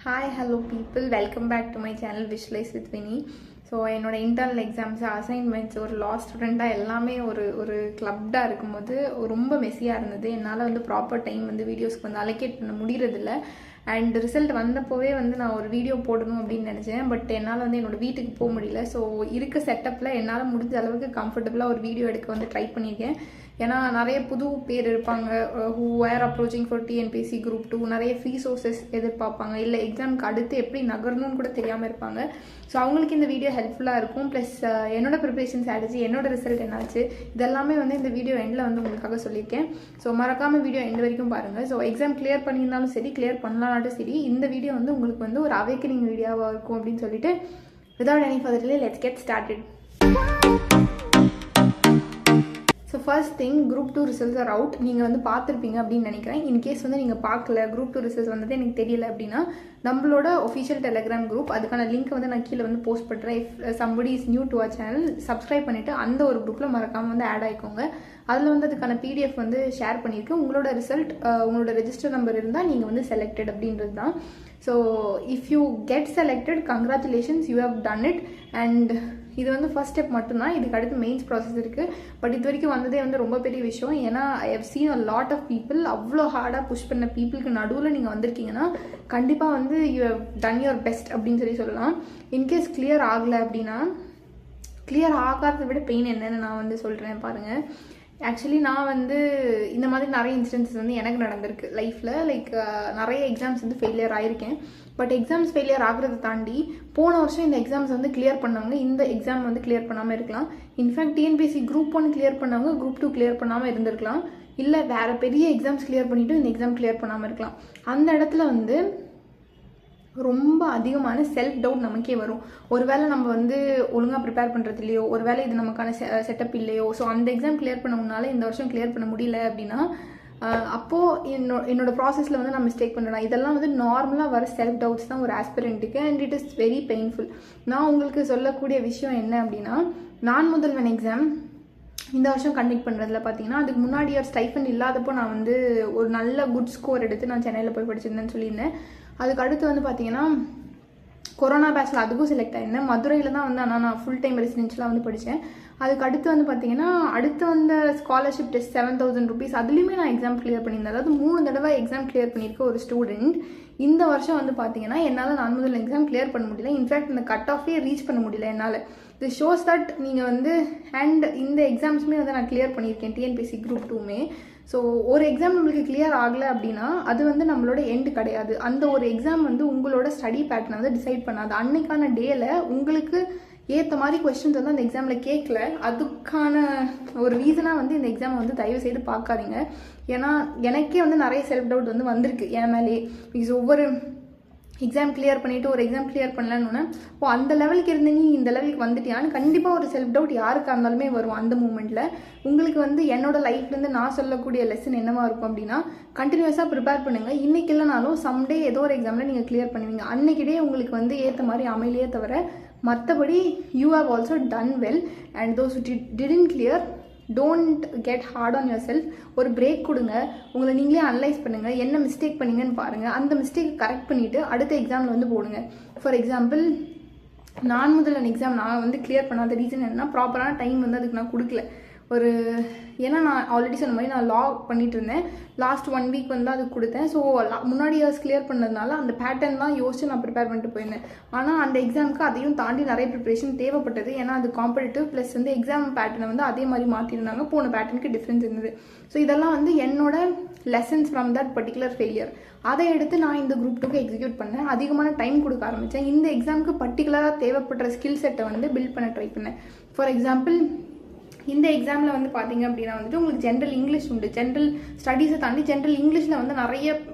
Hi, hello people. Welcome back to my channel Visualize with Winnie. So என்னோடய internal exams assignments ஒரு லா ஸ்டூடெண்ட்டாக எல்லாமே ஒரு கிளப்டாக இருக்கும்போது ரொம்ப மெஸ்ஸியாக இருந்தது. என்னால் ப்ராப்பர் டைம் வீடியோஸ்க்கு அலோகேட் பண்ண முடியறதில்ல. அண்ட் ரிசல்ட் வந்தப்போவே நான் ஒரு வீடியோ போடணும் அப்படின்னு நினச்சேன். பட் என்னால் என்னோடய வீட்டுக்கு போக முடியல. ஸோ இருக்க செட்டப்பில் என்னால் முடிஞ்ச அளவுக்கு கம்ஃபர்டபுளாக ஒரு வீடியோ எடுக்க ட்ரை பண்ணியிருக்கேன். ஏன்னா நிறைய புது பேர் இருப்பாங்க who are approaching for TNPSC group 2. நிறைய ஃப்ரீ சோர்சஸ் எதிர்பார்ப்பாங்க, இல்லை எக்ஸாமுக்கு அடுத்து எப்படி நகரணும்னு கூட தெரியாமல் இருப்பாங்க. ஸோ அவங்களுக்கு இந்த வீடியோ ஹெல்ப்ஃபுல்லாக இருக்கும். ப்ளஸ் என்னோட ப்ரிப்பரேஷன் ஸ்ட்ராட்டஜி, என்னோட ரிசல்ட் என்னாச்சு, இதெல்லாமே இந்த வீடியோ எண்டில் உங்களுக்காக சொல்லியிருக்கேன். ஸோ மறக்காமல் வீடியோ எண்டு வரைக்கும் பாருங்கள். ஸோ எக்ஸாம் கிளியர் பண்ணியிருந்தாலும் சரி, கிளியர் பண்ணலான்னாலும் சரி, இந்த வீடியோ உங்களுக்கு ஒரு அவேக்கனிங் வீடியோவாக இருக்கும் அப்படின்னு சொல்லிட்டு without any further delay let's get started. So first thing, group 2 results R out. நீங்கள் பார்த்துருப்பீங்க அப்படின்னு நினைக்கிறேன். இன்கேஸ் நீங்கள் பார்க்கல, குரூப் 2 ரிசல்ட்ஸ் எனக்கு தெரியல அப்படின்னா, நம்மளோட ஒஃபிஷியல் டெலிகிராம் குரூப், அதுக்கான லிங்க் நான் கீழே போஸ்ட் பண்ணுறேன். If somebody is new to our channel, subscribe பண்ணிவிட்டு அந்த ஒரு குரூப்பில் மறக்காமல் ஆட் ஆகிக்கோங்க. அதில் அதுக்கான பிடிஎஃப் ஷேர் பண்ணியிருக்கேன். உங்களோட ரிசல்ட், உங்களோட ரெஜிஸ்டர் நம்பர் இருந்தால் நீங்கள் செலக்டட் அப்படின்றது தான். So if you get selected, congratulations, you have done it. And இது ஃபர்ஸ்ட் ஸ்டெப் மட்டும்தான். இதுக்கு அடுத்து மெயின்ஸ் ப்ராசஸ் இருக்குது. பட் இது வரைக்கும் வந்ததே ரொம்ப பெரிய விஷயம். ஏன்னா I have seen a lot of people. அவ்வளோ ஹார்டாக புஷ் பண்ண பீப்புளுக்கு நடுவில் நீங்கள் வந்திருக்கீங்கன்னா கண்டிப்பாக you have done your best அப்படின்னு சொல்லலாம். இன்கேஸ் கிளியர் ஆகலை அப்படின்னா, கிளியர் ஆகாததை விட பெயின் என்னன்னு நான் சொல்கிறேன் பாருங்கள். ஆக்சுவலி நான் இந்த மாதிரி நிறைய இன்சிடென்ட்ஸ் எனக்கு நடந்திருக்கு லைஃப்பில். லைக் நிறைய எக்ஸாம்ஸ் ஃபெயிலியர் ஆகிருக்கேன். பட் எக்ஸாம்ஸ் ஃபெயிலியர் ஆகிறத தாண்டி போன வருஷம் இந்த எக்ஸாம்ஸ் கிளியர் பண்ணவங்க இந்த எக்ஸாம் கிளியர் பண்ணாமல் இருக்கலாம். இன்ஃபேக்ட் டிஎன்பிஎஸ்சி குரூப் 1 கிளியர் பண்ணவங்க குரூப் 2 கிளியர் பண்ணாமல் இருந்திருக்கலாம். இல்லை வேறு பெரிய எக்ஸாம்ஸ் கிளியர் பண்ணிவிட்டு இந்த எக்ஸாம் கிளியர் பண்ணாமல் இருக்கலாம். அந்த இடத்துல ரொம்ப அதிகமான செல்ஃப் டவுட் நமக்கே வரும். ஒருவேளை நம்ம ஒழுங்காக ப்ரிப்பேர் பண்ணுறது இல்லையோ, ஒருவேளை இது நமக்கான செட்டப் இல்லையோ, ஸோ அந்த எக்ஸாம் கிளியர் பண்ணவனால இந்த வருஷம் கிளியர் பண்ண முடியல அப்படின்னா, அப்போது என்னோட ப்ராசஸில் நான் மிஸ்டேக் பண்ணுறேன். இதெல்லாம் நார்மலாக வர செல்ஃப் டவுட்ஸ் தான் ஒரு ஆஸ்பிரண்ட்டுக்கு. And it is very painful. நான் உங்களுக்கு சொல்லக்கூடிய விஷயம் என்ன அப்படின்னா, நான் முதல்வன் எக்ஸாம் இந்த வருஷம் கண்டக்ட் பண்ணுறதுல பார்த்தீங்கன்னா, அதுக்கு முன்னாடி ஒரு ஸ்டைஃபண்ட் இல்லாதப்போ நான் ஒரு நல்ல குட் ஸ்கோர் எடுத்து நான் சென்னையில் போய் படிச்சிருந்தேன்னு சொல்லியிருந்தேன். அதுக்கு அடுத்து பார்த்தீங்கன்னா கொரோனா பேட்சில் அதுக்கும் செலக்ட் ஆகிருந்தேன். மதுரையில் தான் ஆனால் நான் ஃபுல் டைம் ரெசிடென்ஷியலாக படித்தேன். அதுக்கு அடுத்து பார்த்தீங்கன்னா அடுத்து ஸ்காலர்ஷிப் டெஸ்ட் 7,000 rupees, அதுலேயுமே நான் எக்ஸாம் கிளியர் பண்ணியிருந்தேன். அதாவது 3 தடவை எக்ஸாம் கிளியர் பண்ணியிருக்க ஒரு ஸ்டூடெண்ட். இந்த வருஷம் பார்த்தீங்கன்னா என்னால் நான் முதல் எக்ஸாம் கிளியர் பண்ண முடியல. இன்ஃபேக்ட் இந்த கட் ஆஃபே ரீச் பண்ண முடியல என்னால். இது ஷோஸ் தட் நீங்கள் அண்ட் இந்த எக்ஸாம்ஸுமே நான் கிளியர் பண்ணியிருக்கேன், டிஎன்பிஎஸ்சி குரூப் 2மே. ஸோ ஒரு எக்ஸாம் நம்மளுக்கு கிளியர் ஆகலை அப்படின்னா அது நம்மளோட எண்டு கிடையாது. அந்த ஒரு எக்ஸாம் உங்களோட ஸ்டடி பேட்டர்னை டிசைட் பண்ணாது. அன்னைக்கான டேல உங்களுக்கு ஏற்ற மாதிரி கொஸ்டின்ஸ் அந்த எக்ஸாமில் கேட்கல, அதுக்கான ஒரு ரீசனாக இந்த எக்ஸாமை தயவு செய்து பார்க்காதீங்க. ஏன்னா எனக்கே நிறைய செல்ஃப் டவுட் வந்திருக்கு என் மேலே. பிகாஸ் ஒவ்வொரு எக்ஸாம் கிளியர் பண்ணிவிட்டு ஒரு எக்ஸாம் கிளியர் பண்ணலன்னு அந்த லெவலுக்கு இருந்து நீ இந்த லெவலுக்கு வந்துட்டியான்னு கண்டிப்பாக ஒரு செல்ஃப் டவுட் யாருக்காக இருந்தாலுமே வரும். அந்த மூமெண்ட்டில் உங்களுக்கு என்னோட லைஃப்லேருந்து நான் சொல்லக்கூடிய லெசன் என்னவா இருக்கும் அப்படின்னா, கண்டினியூஸாக ப்ரிப்பேர் பண்ணுங்கள். இன்றைக்கி இல்லைனாலும் சம்டே ஏதோ ஒரு எக்ஸாமில் நீங்கள் கிளியர் பண்ணுவீங்க. அன்றைக்கிட்டே உங்களுக்கு ஏற்ற மாதிரி அமையிலே தவிர மற்றபடி you have also done well. And those didn't clear, don't get hard on yourself. ஒரு பிரேக் கொடுங்க, உங்களை நீங்களே அனலைஸ் பண்ணுங்கள், என்ன மிஸ்டேக் பண்ணீங்கன்னு பாருங்கள். அந்த மிஸ்டேக் கரெக்ட் பண்ணிவிட்டு அடுத்த எக்ஸாமில் போடுங்க. ஃபார் எக்ஸாம்பிள், நான் முதல்ல எக்ஸாம் நான் கிளியர் பண்ணாத ரீசன் என்னன்னா, ப்ராப்பரான டைம் அதுக்கு நான் கொடுக்கல. ஏன்னா நான் ஆல்ரெடி சொன்ன மாதிரி நான் லா பண்ணிட்டு இருந்தேன். லாஸ்ட் 1 வீக் அதுக்கு கொடுத்தேன். ஸோ முன்னாடி இயர்ஸ் கிளியர் பண்ணதுனால அந்த பேட்டர்ன் தான் யோசிச்சு நான் ப்ரிப்பேர் பண்ணிட்டு போயிருந்தேன். ஆனால் அந்த எக்ஸாமுக்கு அதையும் தாண்டி நிறைய ப்ரிப்பரேஷன் தேவைப்பட்டது. ஏன்னா அது காம்படிட்டிவ், ப்ளஸ் எக்ஸாம் பேட்டர்னை அதே மாதிரி மாற்றிருந்தாங்க. போன பேட்டர்னுக்கு டிஃப்ரென்ஸ் இருந்தது. ஸோ இதெல்லாம் என்னோட lessons from that particular failure. அதை எடுத்து நான் இந்த குரூப் 2க்கு எக்ஸிக்யூட் பண்ணேன். அதிகமான டைம் கொடுக்க ஆரம்பித்தேன். இந்த எக்ஸாமுக்கு பர்டிகுலராக தேவைப்படுற ஸ்கில் செட்டை பில்ட் பண்ண ட்ரை பண்ணேன். ஃபார் எக்ஸாம்பிள், இந்த எக்ஸாமில் பார்த்தீங்க அப்படின்னா உங்களுக்கு ஜென்ரல் இங்கிலீஷ் உண்டு. ஜென்ரல் ஸ்டடீஸை தாண்டி ஜென்ரல் இங்கிலீஷில் நிறைய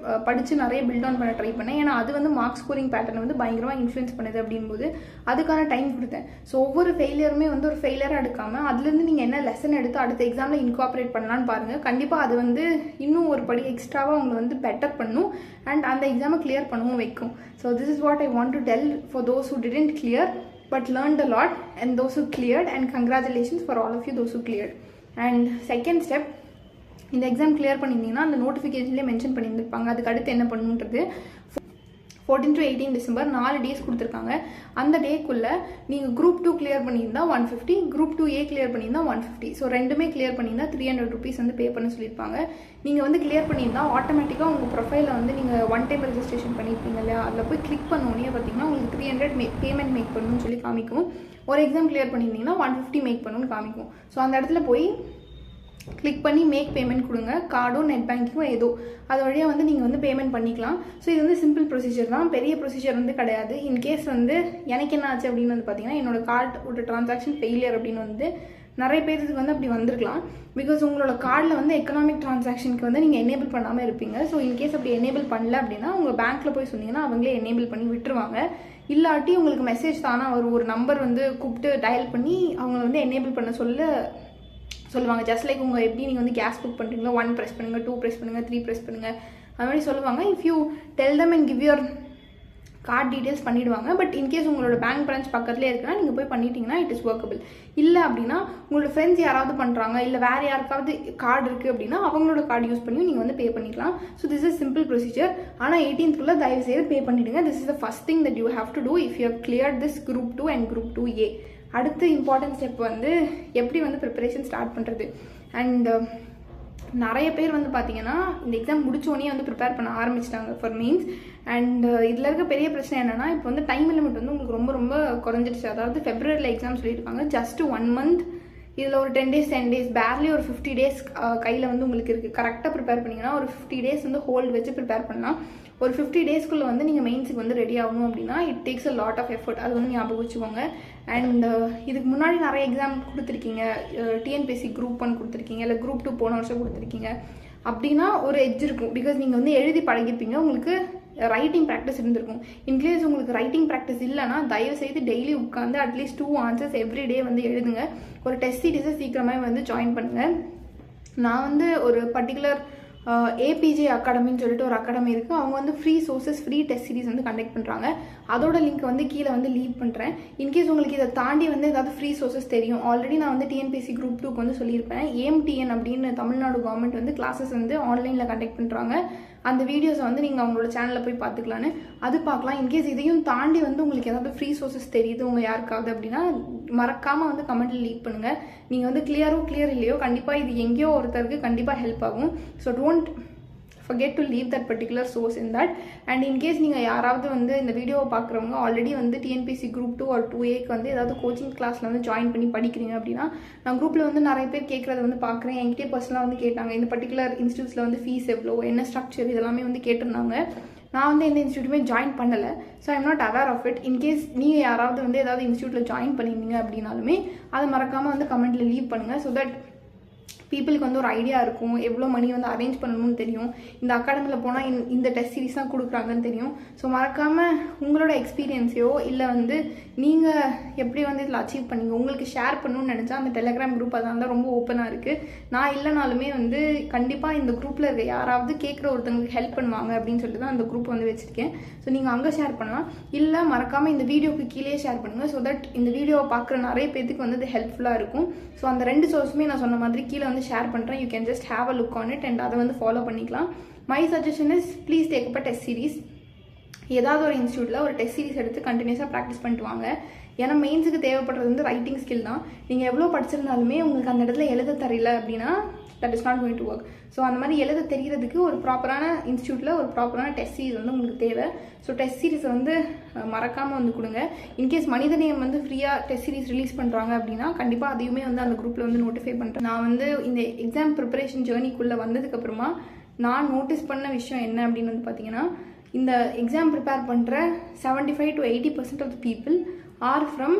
படித்து நிறைய பில்ட் ஆன் பண்ண ட்ரை பண்ணேன். ஏன்னா அது மார்க் ஸ்கோரிங் பேட்டர்னை பயங்கரமாக இன்ஃப்ளூயன்ஸ் பண்ணுது அப்படின்போது அதுக்கான டைம் கொடுத்தேன். ஸோ ஒவ்வொரு ஃபெயிலியருமே ஒரு ஃபெயிலியராக எடுக்காமல் அதுலேருந்து நீங்கள் என்ன லெசன் எடுத்து அடுத்த எக்ஸாமில் இன்கார்பரேட் பண்ணலான்னு பாருங்கள். கண்டிப்பாக அது இன்னும் ஒரு படி எக்ஸ்ட்ராவாக உங்களை பெட்டர் பண்ணும் அண்ட் அந்த எக்ஸாமை கிளியர் பண்ணவும் வைக்கும். So this is what I want to del for those who didn't clear but learned a lot, and those who cleared, and congratulations for all of you those who cleared. And second step, இந்த exam clear பண்ணியிருந்தீங்கன்னா அந்த நோட்டிஃபிகேஷன்லேயே mention பண்ணியிருந்திருப்பாங்க அதுக்கு அடுத்து என்ன பண்ணணுன்றது. 14 to 18 December 4 days கொடுத்துருக்காங்க. அந்த டேக்குள்ளே நீங்கள் group 2 clear பண்ணியிருந்தா 150, குரூப் 2A கிளியர் பண்ணியிருந்தா 150. ஸோ ரெண்டுமே கிளியர் பண்ணியிருந்தா 300 rupees வந்து பே பண்ண சொல்லியிருப்பாங்க. நீங்கள் வந்து கிளியர் பண்ணியிருந்தா ஆட்டோமேட்டிக்காக உங்கள் ப்ரொஃபைலில் வந்து நீங்கள் ஒன் டைம் ரெஜிஸ்ட்ரேஷன் பண்ணியிருப்பீங்க இல்லையா, அதில் போய் கிளிக் பண்ணோன்னே பார்த்தீங்கன்னா உங்களுக்கு 300 பேமெண்ட் மேக் பண்ணணும்னு சொல்லி காமிக்கும். ஒரு எக்ஸாம் கிளியர் பண்ணியிருந்தீங்கன்னா 150 மேக் பண்ணணும்னு காமிக்கும். ஸோ அந்த இடத்துல போய் கிளிக் பண்ணி மேக் பேமெண்ட் கொடுங்க. கார்டோ நெட் பேங்கிங்கோ ஏதோ அது வழியாக வந்து நீங்கள் வந்து பேமெண்ட் பண்ணிக்கலாம். ஸோ இது வந்து சிம்பிள் ப்ரொசீஜர் தான், பெரிய ப்ரொசீஜர் வந்து கிடையாது. இன்கேஸ் வந்து எனக்கு என்ன ஆச்சு அப்படின்னு வந்து பார்த்தீங்கன்னா, என்னோட கார்டோட ட்ரான்சாக்ஷன் ஃபெயிலியர் அப்படின்னு வந்து நிறைய பேருக்கு வந்து அப்படி வந்திருக்கலாம். பிகாஸ் உங்களோட கார்டில் வந்து எக்கனாமிக் ட்ரான்சாக்ஷனுக்கு வந்து நீங்கள் எனேபிள் பண்ணாமல் இருப்பீங்க. ஸோ இன்கேஸ் அப்படி எனேபிள் பண்ணல அப்படின்னா உங்கள் பேங்க்கில் போய் சொன்னீங்கன்னா அவங்களே எனேபிள் பண்ணி விட்டுருவாங்க. இல்லாட்டி உங்களுக்கு மெசேஜ் தானே ஒரு நம்பர் வந்து கூப்பிட்டு டயல் பண்ணி அவங்கள வந்து எனேபிள் பண்ண சொல்லுவாங்க. ஜஸ்ட் லைக் உங்கள் எப்படி நீங்கள் வந்து கேஸ் புக் பண்ணுறீங்களோ 1 ப்ரெஸ் பண்ணுங்கள், 2 ப்ரெஸ் பண்ணுங்கள், 3 ப்ரெஸ் பண்ணுங்கள், அது மாதிரி சொல்லுவாங்க. If you tell them and give your card details பண்ணிவிடுவாங்க. பட் இன்கேஸ் உங்களோட பேங்க் பிரான்ச் பக்கத்துலேயே இருக்குன்னா நீங்கள் போய் பண்ணிட்டீங்கன்னா இட் இஸ் ஒர்க்கபிள். இல்லை அப்படின்னா உங்களோட ஃப்ரெண்ட்ஸ் யாராவது பண்ணுறாங்க, இல்லை வேறு யாருக்காவது கார்டு இருக்குது அப்படின்னா அவங்களோட கார்டு யூஸ் பண்ணி நீங்கள் வந்து பே பண்ணிக்கலாம். So this is simple procedure. ஆனால் 18th தயவு செய்து பே பண்ணிவிடுங்க. This is the first thing that you have to do if you have clear this group 2 and group 2A. அடுத்து இம்பார்ட்டன்ட் ஸ்டெப் வந்து எப்படி வந்து ப்ரிப்பரேஷன் ஸ்டார்ட் பண்ணுறது. அண்ட் நிறைய பேர் வந்து பார்த்தீங்கன்னா இந்த எக்ஸாம் முடிச்சோடனே வந்து ப்ரிப்பேர் பண்ண ஆரம்பிச்சிட்டாங்க ஃபார் மீன்ஸ். அண்ட் இதில் இருக்க பெரிய பிரச்சனை என்னென்னா, இப்போ வந்து டைம் லிமிட் வந்து உங்களுக்கு ரொம்ப ரொம்ப குறைஞ்சிடுச்சு. அதாவது ஃபெப்ரவரியில் எக்ஸாம் சொல்லியிருக்காங்க, ஜஸ்ட் 1 month. இதில் ஒரு 10 days பேர்லி ஒரு 50 days கையில் வந்து உங்களுக்கு இருக்குது. கரெக்டாக ப்ரிப்பேர் பண்ணிங்கன்னா ஒரு 50 days வந்து ஹோல்டு வச்சு ப்ரிப்பேர் பண்ணலாம். ஒரு 50 daysக்குள்ளே வந்து நீங்கள் மெயின்ஸுக்கு வந்து ரெடி ஆகணும் அப்படின்னா it takes a lot of effort. அது வந்து ஞாபகம் வச்சுக்கோங்க. அண்ட் இதுக்கு முன்னாடி நிறைய எக்ஸாம் கொடுத்துருக்கீங்க, டிஎன்பிஎஸ்சி குரூப் 1 கொடுத்துருக்கீங்க, இல்லை குரூப் 2 போன வருஷம் கொடுத்துருக்கீங்க அப்படின்னா ஒரு எட்ஜ் இருக்கும். பிகாஸ் நீங்கள் வந்து எழுதி பழகிருப்பீங்க, உங்களுக்கு ரைட்டிங் ப்ராக்டிஸ் இருந்திருக்கும். இன்கேஸ் உங்களுக்கு ரைட்டிங் ப்ராக்டிஸ் இல்லைனா தயவுசெய்து டெய்லி உட்காந்து அட்லீஸ்ட் 2 answers எவ்ரி டே வந்து எழுதுங்க. ஒரு டெஸ்ட் சீரீஸை சீக்கிரமாக வந்து ஜாயின் பண்ணுங்கள். நான் வந்து ஒரு பர்டிகுலர் ஏபிஜே அகாடமின்னு சொல்லிட்டு ஒரு அகாடமி இருக்குது. அவங்க வந்து free sources free test series வந்து கண்டக்ட் பண்ணுறாங்க. அதோட லிங்க் வந்து கீழே வந்து லீவ் பண்ணுறேன். இன்கேஸ் உங்களுக்கு இதை தாண்டி வந்து ஏதாவது ஃப்ரீ சோர்சஸ் தெரியும், ஆல்ரெடி நான் வந்து டிஎன்பிஎஸ்சி குரூப் 2க்கு வந்து சொல்லியிருப்பேன். ஏஎம்டிஎன் அப்படின்னு தமிழ்நாடு கவர்மெண்ட் வந்து கிளாஸஸ் வந்து ஆன்லைனில் கண்டக்ட் பண்ணுறாங்க. அந்த வீடியோஸை வந்து நீங்கள் அவங்களோட சேனலில் போய் பார்த்துக்கலான்னு அது பார்க்கலாம். இன்கேஸ் இதையும் தாண்டி வந்து உங்களுக்கு ஏதாவது ஃப்ரீ சோர்சஸ் தெரியுது உங்கள் யாருக்காவது அப்படின்னா மறக்காமல் வந்து கமெண்ட்டில் லீவ் பண்ணுங்கள். நீங்கள் வந்து கிளியர் இல்லையோ கண்டிப்பாக இது எங்கேயோ ஒருத்தருக்கு கண்டிப்பாக ஹெல்ப் ஆகும். So don't forget to leave that particular source in that. and in case நீங்கள் யாராவது வந்து இந்த வீடியோவை பார்க்குறவங்க ஆல்ரெடி வந்து டிஎன்பிஎஸ்சி குரூப் 2 or 2Aக்கு வந்து ஏதாவது கோச்சிங் கிளாஸில் வந்து ஜாயின் பண்ணி படிக்கிறீங்க அப்படின்னா, நான் குரூப்பில் வந்து நிறைய பேர் கேட்குறத வந்து பார்க்குறேன். என்கிட்டே பர்சனலாக வந்து கேட்டாங்க, இந்த பர்டிகுலர் இன்ஸ்டியூட்ஸில் வந்து ஃபீஸ் எவ்வளோ, என்ன ஸ்ட்ரக்சர், இதெல்லாமே வந்து கேட்டிருந்தாங்க. நான் வந்து எந்த இன்ஸ்டியூட்டுமே ஜாயின் பண்ணலை. So I'm not aware of it. In case நீங்கள் யாராவது வந்து ஏதாவது இன்ஸ்டியூட்டில் ஜாயின் பண்ணியிருந்தீங்க அப்படின்னாலுமே அதை மறக்காமல் வந்து கமெண்ட்டில் லீவ் பண்ணுங்கள். ஸோ தட் பீப்புளுக்கு வந்து ஒரு ஐடியா இருக்கும், எவ்வளோ மணி வந்து அரேஞ்ச் பண்ணணும்னு தெரியும், இந்த அகாடமியில் போனால் இந்த டெஸ்ட் சீரிஸ் தான் கொடுக்குறாங்கன்னு தெரியும். ஸோ மறக்காமல் உங்களோட எக்ஸ்பீரியன்ஸையோ இல்லை வந்து நீங்கள் எப்படி வந்து இதில் அச்சீவ் பண்ணீங்க உங்களுக்கு ஷேர் பண்ணணும்னு நினச்சா அந்த டெலிகிராம் குரூப் அதான் தான் ரொம்ப ஓப்பனாக இருக்குது. நான் இல்லைனாலுமே வந்து கண்டிப்பாக இந்த குரூப்பில் இருக்க யாராவது கேட்குற ஒருத்தங்களுக்கு ஹெல்ப் பண்ணுவாங்க அப்படின்னு சொல்லிட்டு தான் அந்த குரூப் வந்து வச்சுருக்கேன். ஸோ நீங்கள் அங்கே ஷேர் பண்ணலாம், இல்லை மறக்காமல் இந்த வீடியோக்கு கீழே ஷேர் பண்ணுங்கள். ஸோ தட் இந்த வீடியோவை பார்க்குற நிறைய பேருக்கு வந்து இது ஹெல்ப்ஃபுல்லாக இருக்கும். ஸோ அந்த 2 சோர்ஸுமே நான் சொன்ன மாதிரி கீழே வந்து ஷேர் பண்ணுறேன். You can just have a look on it and அதை வந்து ஃபாலோ பண்ணிக்கலாம். My suggestion is please take up a test series. ஏதாவது ஒரு இன்ஸ்டியூட்டில் ஒரு டெஸ்ட் சீரிஸ் எடுத்து கண்டினியூஸாக ப்ராக்டிஸ் பண்ணிட்டு வாங்க. ஏன்னா மெயின்ஸுக்கு தேவைப்படுறது வந்து ரைட்டிங் ஸ்கில் தான். நீங்கள் எவ்வளோ படிச்சிருந்தாலுமே உங்களுக்கு அந்த இடத்துல எழுத தெரியல அப்படின்னா that is not going to work. So அந்த மாதிரி எழுத தெரிகிறதுக்கு ஒரு ப்ராப்பரான இன்ஸ்டியூட்டில் ஒரு ப்ராப்பரான டெஸ்ட் சீரிஸ் வந்து உங்களுக்கு தேவை. ஸோ டெஸ்ட் சீரிஸை வந்து மறக்காமல் வந்து கொடுங்க. இன்கேஸ் மனிதநேயம் வந்து ஃப்ரீயாக டெஸ்ட் சீரிஸ் ரிலீஸ் பண்ணுறாங்க அப்படின்னா கண்டிப்பாக அதையுமே வந்து அந்த குரூப்பில் வந்து நோட்டிஃபை பண்ணுறேன். நான் வந்து இந்த எக்ஸாம் ப்ரிப்பரேஷன் ஜேர்னிக்குள்ளே வந்ததுக்கப்புறமா நான் நோட்டீஸ் பண்ண விஷயம் என்ன அப்படின்னு வந்து பார்த்தீங்கன்னா, இந்த எக்ஸாம் ப்ரிப்பேர் பண்ணுற 75 to 80% of the people are from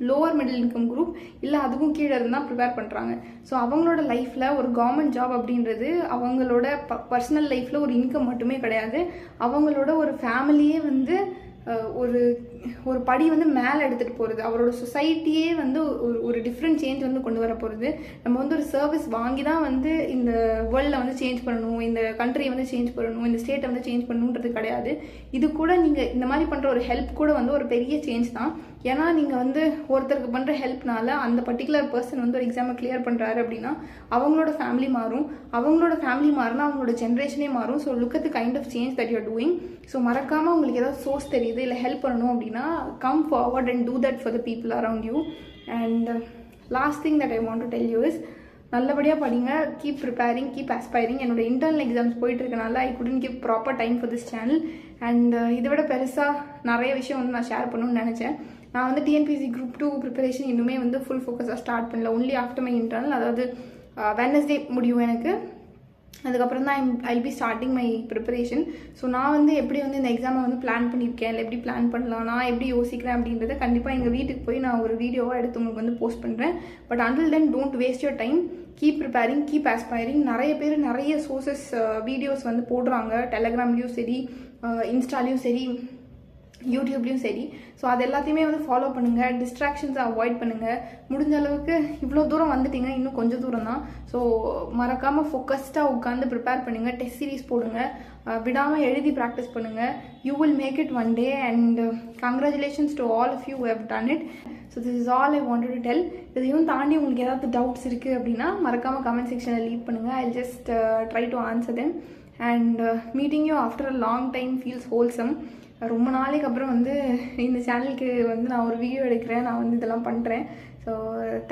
lower middle income group, இல்லை அதுக்கும் கீழே இருந்தால் ப்ரிப்பேர் பண்ணுறாங்க. ஸோ அவங்களோட லைஃப்பில் ஒரு கவர்மெண்ட் ஜாப் அப்படின்றது அவங்களோட பர்சனல் லைஃப்பில் ஒரு இன்கம் மட்டுமே கிடையாது, அவங்களோட ஒரு ஃபேமிலியே வந்து ஒரு ஒரு படி வந்து மேலே எடுத்துகிட்டு போகிறது, அவரோட சொசைட்டியே வந்து ஒரு டிஃப்ரெண்ட் சேஞ்ச் வந்து கொண்டு வர போகிறது. நம்ம வந்து ஒரு சர்வீஸ் வாங்கி தான் வந்து இந்த வேர்ல்டில் வந்து சேஞ்ச் பண்ணணும், இந்த கண்ட்ரியை வந்து சேஞ்ச் பண்ணணும், இந்த ஸ்டேட்டை வந்து சேஞ்ச் பண்ணணுன்றது கிடையாது. இது கூட நீங்கள் இந்த மாதிரி பண்ணுற ஒரு ஹெல்ப் கூட வந்து ஒரு பெரிய சேஞ்ச் தான். ஏன்னா நீங்கள் வந்து ஒருத்தருக்கு பண்ணுற ஹெல்ப்னால அந்த பர்டிகுலர் பர்சன் வந்து ஒரு எக்ஸாமை கிளியர் பண்ணுறாரு அப்படின்னா அவங்களோட ஃபேமிலி மாறும், அவங்களோட ஃபேமிலி மாறினா அவங்களோட ஜென்ரேஷனே மாறும். So look at the kind of change that you are doing. So மறக்காமல் உங்களுக்கு ஏதாவது சோர்ஸ் தெரியுது இல்லை ஹெல்ப் பண்ணணும் அப்படின்னா come forward and do that for the people around you. And last thing that I want to tell you is, நல்லபடியாக படிங்க, keep preparing, keep aspiring. என்னோட இன்டர்னல் எக்ஸாம்ஸ் போயிட்டு இருக்கனால I couldn't give proper time for this channel. And இதை விட பெருசாக நிறைய விஷயம் வந்து நான் ஷேர் பண்ணணும்னு நினச்சேன். நான் வந்து டிஎன்பிஎஸ்சி குரூப் 2 ப்ரிப்பரேஷன் இன்னுமே வந்து ஃபுல் ஃபோக்கஸாக ஸ்டார்ட் பண்ணல. ஒன்லி ஆஃப்டர் மை இன்டர்னல், அதாவது வெட்னஸ்டே முடியும் எனக்கு. அதுக்கப்புறம் தான் I'll be starting my preparation. So நான் வந்து எப்படி வந்து இந்த எக்ஸாமை வந்து பிளான் பண்ணியிருக்கேன், இல்லை எப்படி பிளான் பண்ணலாம், நான் எப்படி யோசிக்கிறேன் அப்படின்றத கண்டிப்பாக எங்கள் வீட்டுக்கு போய் நான் ஒரு வீடியோவாக எடுத்து உங்களுக்கு வந்து போஸ்ட் பண்ணுறேன். But until then don't waste your time, keep preparing, keep aspiring. நிறைய பேர் நிறைய சோர்சஸ் வீடியோஸ் வந்து போடுறாங்க, டெலகிராம்லேயும் சரி, இன்ஸ்டாலையும் சரி, யூடியூப்லேயும் சரி. ஸோ அது எல்லாத்தையுமே வந்து ஃபாலோ பண்ணுங்கள், டிஸ்ட்ராக்ஷன்ஸை அவாய்ட் பண்ணுங்கள். முடிஞ்ச அளவுக்கு இவ்வளோ தூரம் வந்துட்டீங்க, இன்னும் கொஞ்சம் தூரம் தான். ஸோ மறக்காமல் ஃபோக்கஸ்டாக உட்காந்து ப்ரிப்பேர் பண்ணுங்கள், டெஸ்ட் சீரீஸ் போடுங்க, விடாமல் எழுதி ப்ராக்டிஸ் பண்ணுங்கள். You will make it one day. And congratulations to all of you who have done it. So this is all I wanted to tell. இதையும் தாண்டி உங்களுக்கு ஏதாவது டவுட்ஸ் இருக்குது அப்படின்னா மறக்காமல் கமெண்ட் செக்ஷனில் லீவ் பண்ணுங்கள். I just try to answer them. And meeting you after a long time feels wholesome. ரொம்ப நாளைக்கு அப்புறம் வந்து இந்த சேனலுக்கு வந்து நான் ஒரு வீடியோ எடுக்கிறேன், நான் வந்து இதெல்லாம் பண்ணுறேன். So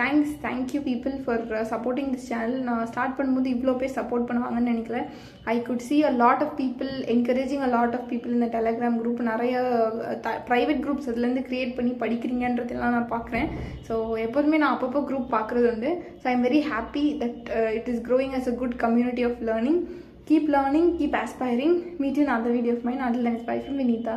thank you people for supporting this channel. நான் ஸ்டார்ட் பண்ணும்போது இவ்வளோ பேர் சப்போர்ட் பண்ணுவாங்கன்னு நினைக்கல. I could see a lot of people encouraging a lot of people இந்த டெலகிராம் குரூப். நிறைய ப்ரைவேட் குரூப்ஸ் அதுலேருந்து க்ரியேட் பண்ணி படிக்கிறீங்கன்றதெல்லாம் நான் பார்க்குறேன். ஸோ எப்போதுமே நான் அப்பப்போ குரூப் பார்க்குறது உண்டு. So I am very happy that it is growing as a good community of learning. Keep learning, keep aspiring. Meet you in another video of mine. Until then, it's bye from Vinita.